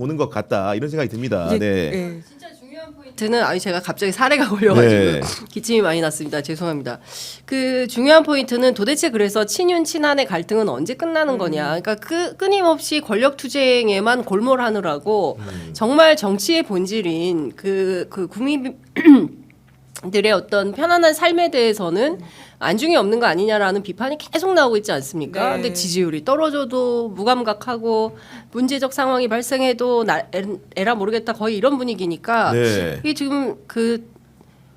오는 것 같다 이런 생각이 듭니다. 이제, 네. 예. 진짜 중요한 포인트는 제가 갑자기 사례가 걸려가지고 네. 기침이 많이 났습니다. 죄송합니다. 그 중요한 포인트는 도대체 그래서 친윤 친한의 갈등은 언제 끝나는 거냐. 그러니까 그 끊임없이 권력 투쟁에만 골몰하느라고 정말 정치의 본질인 그 국민들의 어떤 편안한 삶에 대해서는 안중이 없는 거 아니냐라는 비판이 계속 나오고 있지 않습니까? 네. 근데 지지율이 떨어져도 무감각하고 문제적 상황이 발생해도 에라 모르겠다 거의 이런 분위기니까 네. 이게 지금 그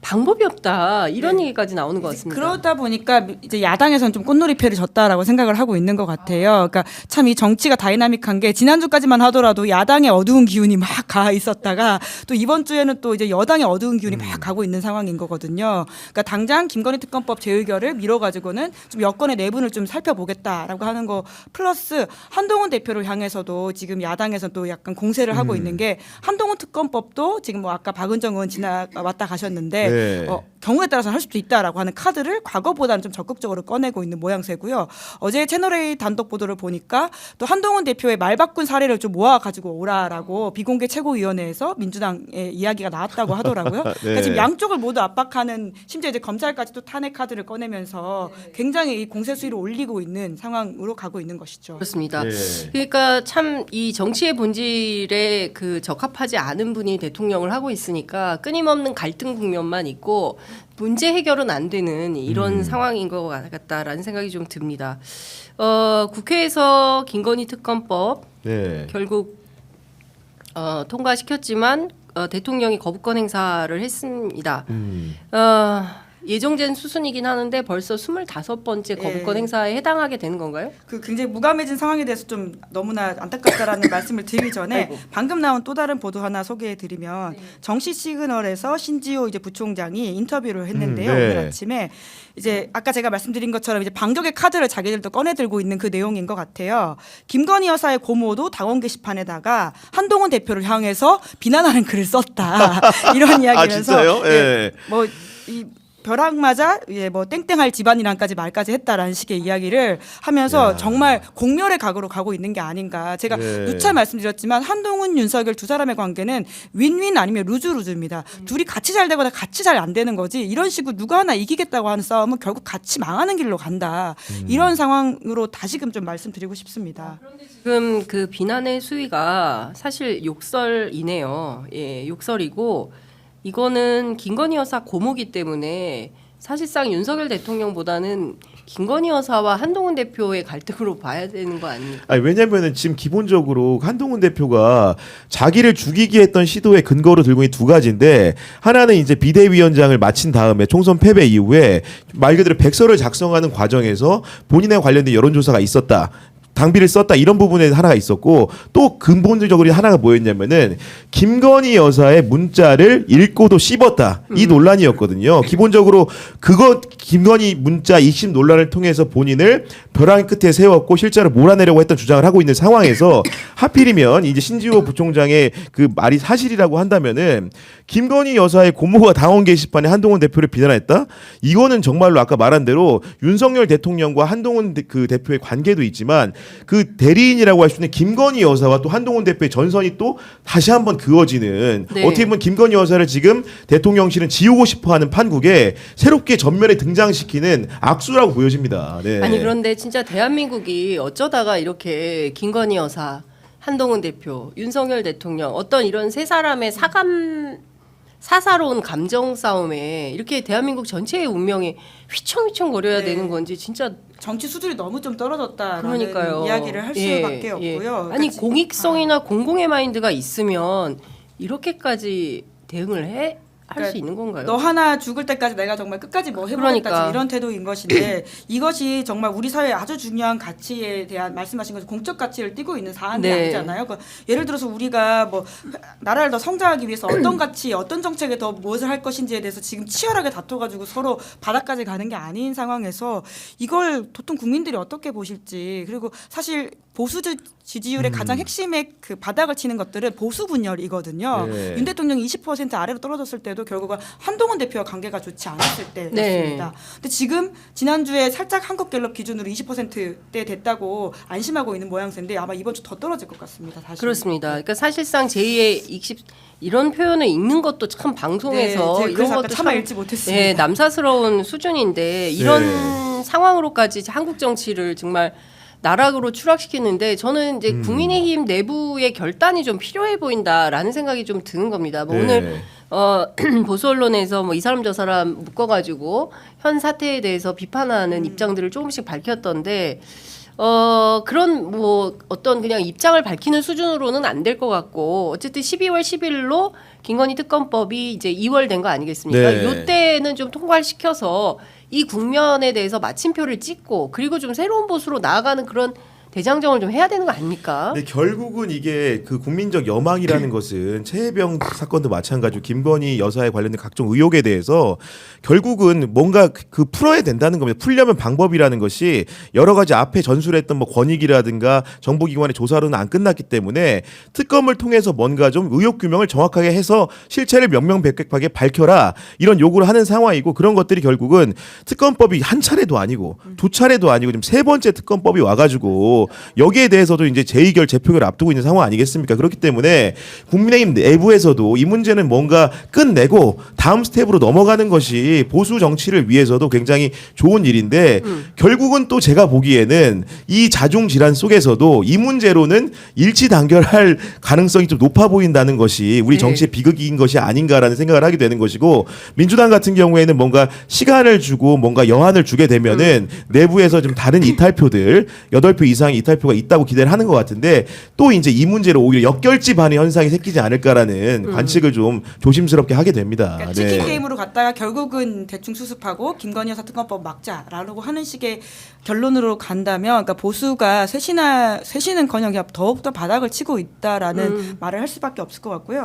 방법이 없다 이런 네. 얘기까지 나오는 것 같습니다. 그러다 보니까 이제 야당에서는 좀 꽃놀이패를 졌다라고 생각을 하고 있는 것 같아요. 그러니까 참 이 정치가 다이나믹한 게 지난주까지만 하더라도 야당의 어두운 기운이 막 가 있었다가 또 이번 주에는 또 이제 여당의 어두운 기운이 막 가고 있는 상황인 거거든요. 그러니까 당장 김건희 특검법 재의결을 미뤄가지고는 좀 여권의 내분을 좀 살펴보겠다라고 하는 거 플러스 한동훈 대표를 향해서도 지금 야당에서 또 약간 공세를 하고 있는 게 한동훈 특검법도 지금 뭐 아까 박은정 의원 왔다 가셨는데 네. 경우에 따라서는 할 수도 있다라고 하는 카드를 과거보다는 좀 적극적으로 꺼내고 있는 모양새고요. 어제 채널A 단독 보도를 보니까 또 한동훈 대표의 말 바꾼 사례를 좀 모아 가지고 오라라고 비공개 최고위원회에서 민주당의 이야기가 나왔다고 하더라고요. 네. 그러니까 지금 양쪽을 모두 압박하는 심지어 이제 검찰까지도 탄핵 카드를 꺼내면서 굉장히 이 공세 수위를 올리고 있는 상황으로 가고 있는 것이죠. 그렇습니다. 네. 그러니까 참 이 정치의 본질에 그 적합하지 않은 분이 대통령을 하고 있으니까 끊임없는 갈등 국면만 있고 문제 해결은 안 되는 이런 상황인 것 같다라는 생각이 좀 듭니다. 국회에서 김건희 특검법 네. 결국 통과시켰지만 대통령이 거부권 행사를 했습니다. 예정된 수순이긴 하는데 벌써 25번째 거부권 예. 행사에 해당하게 되는 건가요? 그 굉장히 무감해진 상황에 대해서 좀 너무나 안타깝다라는 말씀을 드리기 전에 방금 나온 또 다른 보도 하나 소개해드리면 정시 시그널에서 신지호 이제 부총장이 인터뷰를 했는데요. 네. 오늘 아침에 이제 아까 제가 말씀드린 것처럼 이제 반격의 카드를 자기들도 꺼내 들고 있는 그 내용인 것 같아요. 김건희 여사의 고모도 당원 게시판에다가 한동훈 대표를 향해서 비난하는 글을 썼다 이런 이야기면서 진짜요? 예. 뭐이 벼락 맞아 뭐 땡땡할 집안이랑까지 말까지 했다라는 식의 이야기를 하면서 야. 정말 공멸의 각오로 가고 있는 게 아닌가. 제가 네. 누차 말씀드렸지만 한동훈 윤석열 두 사람의 관계는 윈윈 아니면 루즈루즈입니다. 둘이 같이 잘 되거나 같이 잘 안 되는 거지 이런 식으로 누가 하나 이기겠다고 하는 싸움은 결국 같이 망하는 길로 간다. 이런 상황으로 다시금 좀 말씀드리고 싶습니다. 지금 그 비난의 수위가 사실 욕설이네요. 예, 욕설이고 이거는 김건희 여사 고모기 때문에 사실상 윤석열 대통령보다는 김건희 여사와 한동훈 대표의 갈등으로 봐야 되는 거 아닙니까? 아니, 왜냐면은 지금 기본적으로 한동훈 대표가 자기를 죽이기 했던 시도의 근거로 들고 있는 두 가지인데 하나는 이제 비대위원장을 마친 다음에 총선 패배 이후에 말 그대로 백서를 작성하는 과정에서 본인에 관련된 여론조사가 있었다. 당비를 썼다 이런 부분에 하나가 있었고 또 근본적으로 하나가 뭐였냐면은 김건희 여사의 문자를 읽고도 씹었다 이 논란이었거든요. 기본적으로 그거 김건희 문자 익심 논란을 통해서 본인을 벼랑 끝에 세웠고 실제로 몰아내려고 했던 주장을 하고 있는 상황에서 하필이면 이제 신지호 부총장의 그 말이 사실이라고 한다면은 김건희 여사의 고모가 당원 게시판에 한동훈 대표를 비난했다? 이거는 정말로 아까 말한 대로 윤석열 대통령과 한동훈 그 대표의 관계도 있지만 그 대리인이라고 할 수 있는 김건희 여사와 또 한동훈 대표의 전선이 또 다시 한번 그어지는 네. 어떻게 보면 김건희 여사를 지금 대통령실은 지우고 싶어하는 판국에 새롭게 전면에 등장시키는 악수라고 보여집니다. 네. 아니 그런데 진짜 대한민국이 어쩌다가 이렇게 김건희 여사, 한동훈 대표, 윤석열 대통령 어떤 이런 세 사람의 사사로운 감정 싸움에 이렇게 대한민국 전체의 운명이 휘청휘청거려야 네. 되는 건지 진짜 정치 수준이 너무 좀 떨어졌다라는 그러니까요. 이야기를 할 예, 수밖에 예. 없고요. 아니 그러니까 공익성이나 공공의 마인드가 있으면 이렇게까지 대응을 할 수 있는 건가요? 너 하나 죽을 때까지 내가 정말 끝까지 뭐 해보겠다 그러니까. 이런 태도인 것인데 이것이 정말 우리 사회의 아주 중요한 가치에 대한 말씀하신 것처럼 공적 가치를 띠고 있는 사안이 네. 아니잖아요. 그러니까 예를 들어서 우리가 뭐 나라를 더 성장하기 위해서 어떤 가치, 어떤 정책에 더 무엇을 할 것인지에 대해서 지금 치열하게 다퉈가지고 서로 바닥까지 가는 게 아닌 상황에서 이걸 보통 국민들이 어떻게 보실지 그리고 사실 보수 지지율의 가장 핵심의 그 바닥을 치는 것들은 보수 분열이거든요. 네. 윤 대통령이 20% 아래로 떨어졌을 때도 결국은 한동훈 대표와 관계가 좋지 않았을 때였습니다. 근데 지금 지난주에 살짝 한국갤럽 기준으로 20%대 됐다고 안심하고 있는 모양새인데 아마 이번 주 더 떨어질 것 같습니다. 다시. 그렇습니다. 그러니까 사실상 제2의 이런 표현을 읽는 것도 참 방송에서 네, 이런 그래서 아까 것도 차마 참, 읽지 못했습니다. 네, 남사스러운 수준인데 이런 상황으로까지 한국 정치를 정말 나락으로 추락시키는데 저는 이제 국민의힘 내부의 결단이 좀 필요해 보인다라는 생각이 좀 드는 겁니다. 뭐 오늘 보수 언론에서 뭐 이 사람 저 사람 묶어가지고 현 사태에 대해서 비판하는 입장들을 조금씩 밝혔던데 그런 뭐 어떤 그냥 입장을 밝히는 수준으로는 안 될 것 같고 어쨌든 12월 10일로 김건희 특검법이 이제 2월 된 거 아니겠습니까? 네. 이때는 좀 통과를 시켜서 이 국면에 대해서 마침표를 찍고 그리고 좀 새로운 보수로 나아가는 그런 대장정을 좀 해야 되는 거 아닙니까? 근데 결국은 이게 그 국민적 여망이라는 것은 최혜병 사건도 마찬가지고 김건희 여사에 관련된 각종 의혹에 대해서 결국은 뭔가 그 풀어야 된다는 겁니다. 풀려면 방법이라는 것이 여러 가지 앞에 전술했던 뭐 권익이라든가 정보기관의 조사로는 안 끝났기 때문에 특검을 통해서 뭔가 좀 의혹 규명을 정확하게 해서 실체를 명명백백하게 밝혀라 이런 요구를 하는 상황이고 그런 것들이 결국은 특검법이 한 차례도 아니고 두 차례도 아니고 지금 세 번째 특검법이 와가지고 여기에 대해서도 이제 재의결 재표결을 앞두고 있는 상황 아니겠습니까? 그렇기 때문에 국민의힘 내부에서도 이 문제는 뭔가 끝내고 다음 스텝으로 넘어가는 것이 보수 정치를 위해서도 굉장히 좋은 일인데 결국은 또 제가 보기에는 이 자중 질환 속에서도 이 문제로는 일치 단결할 가능성이 좀 높아 보인다는 것이 우리 정치의 비극인 것이 아닌가라는 생각을 하게 되는 것이고 민주당 같은 경우에는 뭔가 시간을 주고 뭔가 여한을 주게 되면은 내부에서 좀 다른 이탈표들 8표 이상의 이탈표가 있다고 기대를 하는 것 같은데 또 이제 이 문제로 오히려 역결집하는 현상이 생기지 않을까라는 관측을 좀 조심스럽게 하게 됩니다. 그러니까 치킨 게임으로 갔다가 결국은 대충 수습하고 김건희 여사 특검법 막자라고 하는 식의 결론으로 간다면 그러니까 보수가 쇄신은커녕 더욱더 바닥을 치고 있다라는 말을 할 수밖에 없을 것 같고요.